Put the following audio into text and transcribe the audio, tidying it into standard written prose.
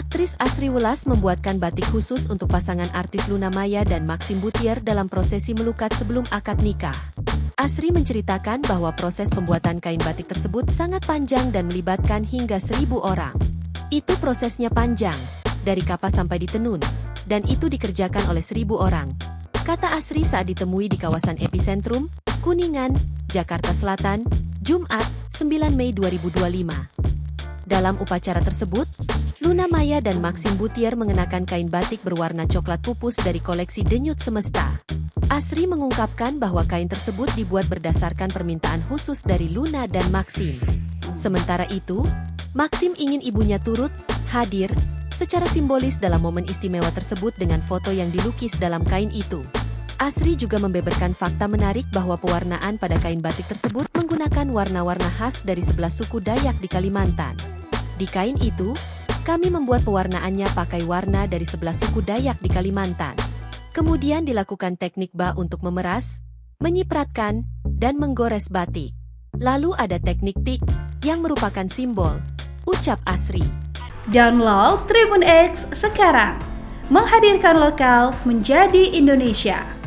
Aktris Asri Welas membuatkan batik khusus untuk pasangan artis Luna Maya dan Maxim Butier dalam prosesi melukat sebelum akad nikah. Asri menceritakan bahwa proses pembuatan kain batik tersebut sangat panjang dan melibatkan hingga 1.000 orang. Itu prosesnya panjang, dari kapas sampai ditenun, dan itu dikerjakan oleh 1.000 orang. Kata Asri saat ditemui di kawasan Epicentrum, Kuningan, Jakarta Selatan, Jumat, 9 Mei 2025. Dalam upacara tersebut, Luna Maya dan Maxim Butier mengenakan kain batik berwarna coklat pupus dari koleksi Denyut Semesta. Asri mengungkapkan bahwa kain tersebut dibuat berdasarkan permintaan khusus dari Luna dan Maxim. Sementara itu, Maxim ingin ibunya turut hadir secara simbolis dalam momen istimewa tersebut dengan foto yang dilukis dalam kain itu. Asri juga membeberkan fakta menarik bahwa pewarnaan pada kain batik tersebut menggunakan warna-warna khas dari 11 suku Dayak di Kalimantan. Di kain itu, kami membuat pewarnaannya pakai warna dari 11 suku Dayak di Kalimantan. Kemudian dilakukan teknik ba untuk memeras, menyipratkan, dan menggores batik. Lalu ada teknik tik, yang merupakan simbol, ucap Asri. Download Tribun X sekarang, menghadirkan lokal menjadi Indonesia.